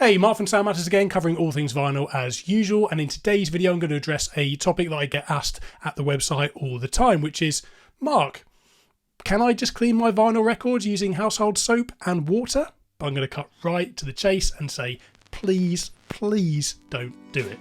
Hey, Mark from Sound Matters again, covering all things vinyl as usual, and in today's video I'm going to address a topic that I get asked at the website all the time, which is, Mark, can I just clean my vinyl records using household soap and water? But I'm going to cut right to the chase and say, please, please don't do it.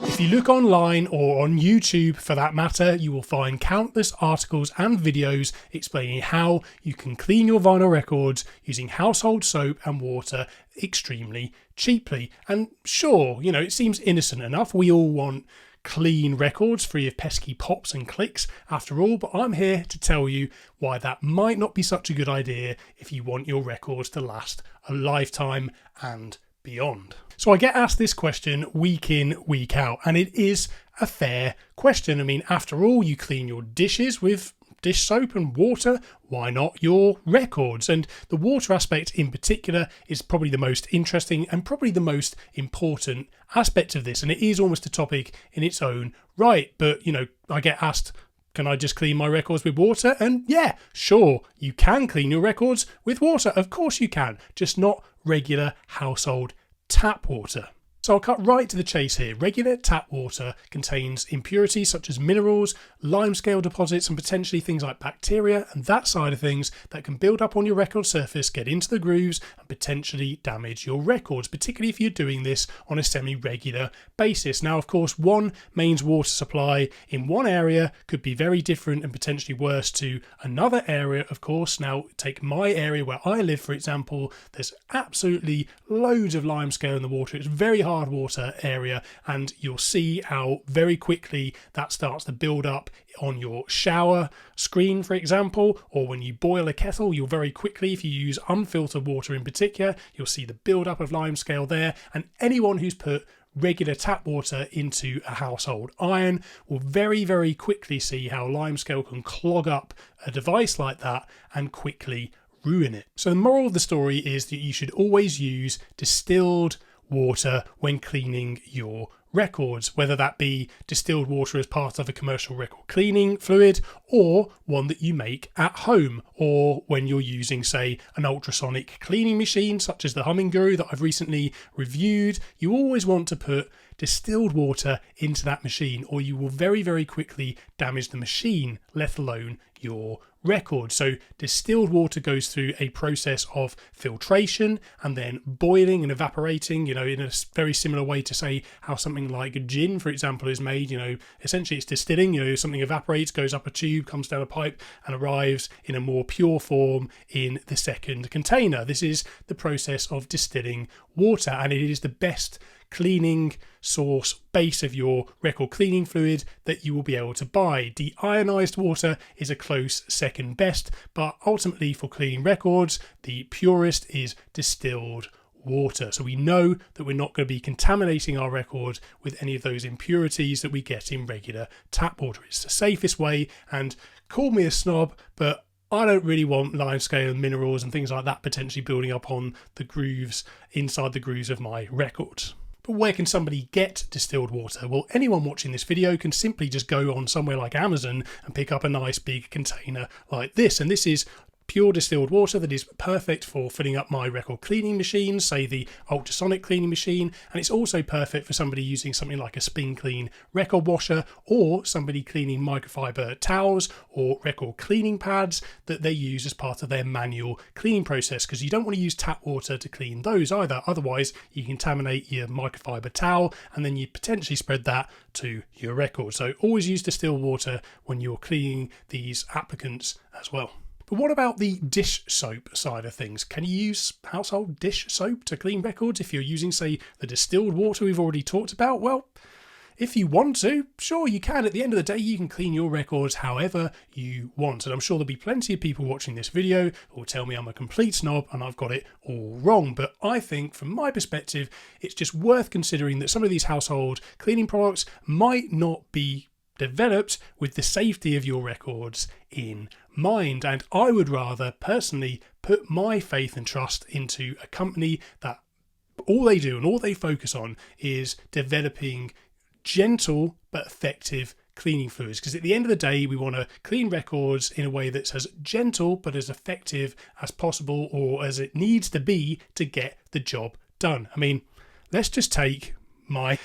If you look online or on YouTube for that matter, you will find countless articles and videos explaining how you can clean your vinyl records using household soap and water extremely cheaply. And sure, you know, it seems innocent enough. We all want clean records free of pesky pops and clicks after all, but I'm here to tell you why that might not be such a good idea if you want your records to last a lifetime and beyond. So I get asked this question week in, week out, and it is a fair question. I mean, after all, you clean your dishes with dish soap and water, why not your records? And the water aspect in particular is probably the most interesting and probably the most important aspect of this, and it is almost a topic in its own right. But, you know, I get asked, can I just clean my records with water? And yeah, sure, you can clean your records with water. Of course you can, just not regular household tap water. So I'll cut right to the chase here. Regular tap water contains impurities such as minerals, limescale deposits, and potentially things like bacteria and that side of things that can build up on your record surface, get into the grooves, and potentially damage your records, particularly if you're doing this on a semi-regular basis. Now, of course, one mains water supply in one area could be very different and potentially worse to another area, of course. Now, take my area where I live, for example. There's absolutely loads of limescale in the water. It's very hard water area, and you'll see how very quickly that starts to build up on your shower screen, for example, or when you boil a kettle, you'll very quickly, if you use unfiltered water in particular, you'll see the build up of limescale there. And anyone who's put regular tap water into a household iron will very, very quickly see how limescale can clog up a device like that and quickly ruin it. So the moral of the story is that you should always use distilled water when cleaning your records, whether that be distilled water as part of a commercial record cleaning fluid or one that you make at home, or when you're using, say, an ultrasonic cleaning machine such as the Humming Guru that I've recently reviewed. You always want to put distilled water into that machine, or you will very, very quickly damage the machine, let alone your record. So distilled water goes through a process of filtration and then boiling and evaporating, you know, in a very similar way to, say, how something like gin, for example, is made. You know, essentially it's distilling. You know, something evaporates, goes up a tube, comes down a pipe, and arrives in a more pure form in the second container. This is the process of distilling water, and it is the best cleaning source base of your record cleaning fluid that you will be able to buy. Deionized water is a close second best, but ultimately for cleaning records, the purest is distilled water. So we know that we're not going to be contaminating our record with any of those impurities that we get in regular tap water. It's the safest way, and call me a snob, but I don't really want limescale and minerals and things like that potentially building up on the grooves, inside the grooves of my records. But where can somebody get distilled water? Well, anyone watching this video can simply just go on somewhere like Amazon and pick up a nice big container like this. And this is pure distilled water that is perfect for filling up my record cleaning machines, say the ultrasonic cleaning machine, and it's also perfect for somebody using something like a spin clean record washer, or somebody cleaning microfiber towels or record cleaning pads that they use as part of their manual cleaning process, because you don't want to use tap water to clean those either. Otherwise you contaminate your microfiber towel and then you potentially spread that to your record. So always use distilled water when you're cleaning these applicants as well. But what about the dish soap side of things? Can you use household dish soap to clean records if you're using, say, the distilled water we've already talked about? Well, if you want to, sure you can. At the end of the day, you can clean your records however you want. And I'm sure there'll be plenty of people watching this video who will tell me I'm a complete snob and I've got it all wrong. But I think, from my perspective, it's just worth considering that some of these household cleaning products might not be developed with the safety of your records in mind. And I would rather personally put my faith and trust into a company that all they do and all they focus on is developing gentle but effective cleaning fluids, because at the end of the day we want to clean records in a way that's as gentle but as effective as possible, or as it needs to be to get the job done. I mean, let's just take my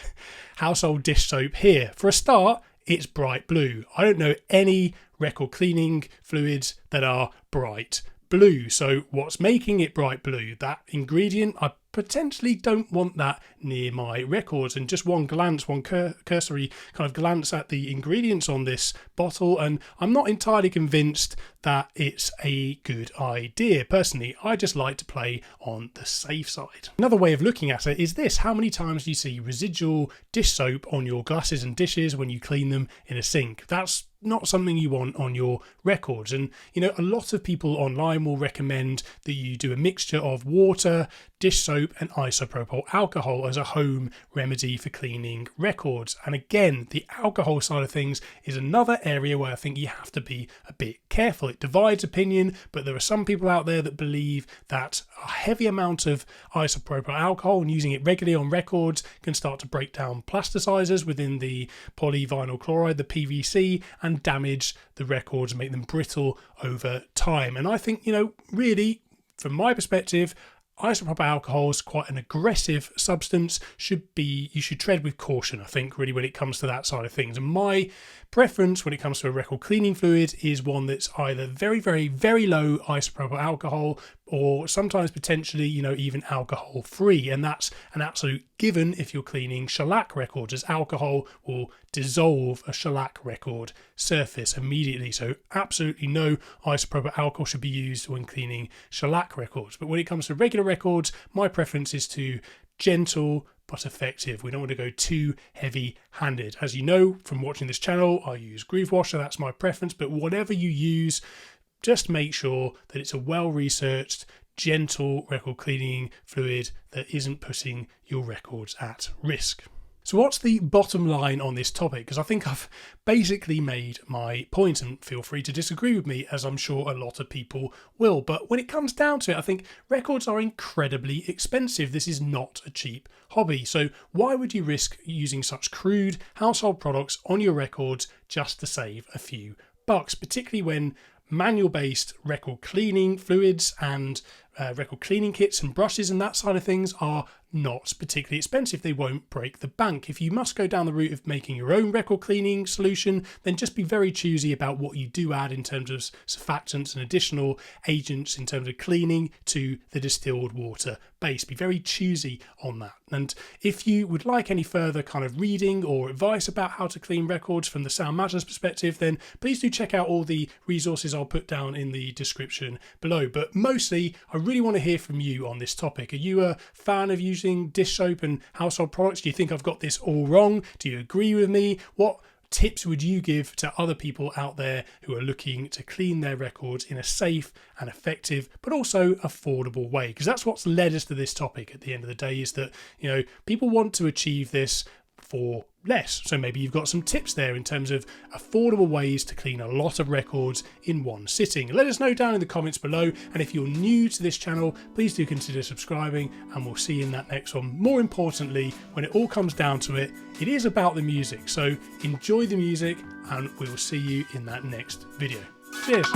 household dish soap here. For a start, it's bright blue. I don't know any record cleaning fluids that are bright blue. So what's making it bright blue? That ingredient, I potentially don't want that near my records. And just one glance, one cursory kind of glance at the ingredients on this bottle, and I'm not entirely convinced that it's a good idea. Personally, I just like to play on the safe side. Another way of looking at it is this: how many times do you see residual dish soap on your glasses and dishes when you clean them in a sink? That's not something you want on your records. And you know, a lot of people online will recommend that you do a mixture of water, dish soap and isopropyl alcohol as a home remedy for cleaning records. And again, the alcohol side of things is another area where I think you have to be a bit careful. It divides opinion, but there are some people out there that believe that a heavy amount of isopropyl alcohol and using it regularly on records can start to break down plasticizers within the polyvinyl chloride, the PVC, and damage the records and make them brittle over time. And I think, you know, really, from my perspective, isopropyl alcohol is quite an aggressive substance. You should tread with caution, I think, really, when it comes to that side of things. And my preference when it comes to a record cleaning fluid is one that's either very, very, very low isopropyl alcohol, or sometimes potentially, you know, even alcohol free. And that's an absolute given if you're cleaning shellac records, as alcohol will dissolve a shellac record surface immediately. So absolutely no isopropyl alcohol should be used when cleaning shellac records. But when it comes to regular records, my preference is to gentle but effective. We don't want to go too heavy-handed. As you know from watching this channel, I use Groove Washer, that's my preference, but whatever you use, just make sure that it's a well-researched, gentle record cleaning fluid that isn't putting your records at risk. So what's the bottom line on this topic? Because I think I've basically made my point, and feel free to disagree with me, as I'm sure a lot of people will. But when it comes down to it, I think records are incredibly expensive. This is not a cheap hobby. So why would you risk using such crude household products on your records just to save a few bucks, particularly when manual-based record cleaning fluids and record cleaning kits and brushes and that side of things are not particularly expensive. They won't break the bank. If you must go down the route of making your own record cleaning solution, then just be very choosy about what you do add in terms of surfactants and additional agents in terms of cleaning to the distilled water base. Be very choosy on that. And if you would like any further kind of reading or advice about how to clean records from the Sound Matters perspective, then please do check out all the resources I'll put down in the description below. But mostly, I really want to hear from you on this topic. Are you a fan of using dish soap and household products? Do you think I've got this all wrong? Do you agree with me? What tips would you give to other people out there who are looking to clean their records in a safe and effective but also affordable way? Because that's what's led us to this topic at the end of the day, is that, you know, people want to achieve this for less. So maybe you've got some tips there in terms of affordable ways to clean a lot of records in one sitting. Let us know down in the comments below, and if you're new to this channel, please do consider subscribing, and we'll see you in that next one. More importantly, when it all comes down to it, it is about the music, so enjoy the music, and we will see you in that next video. Cheers.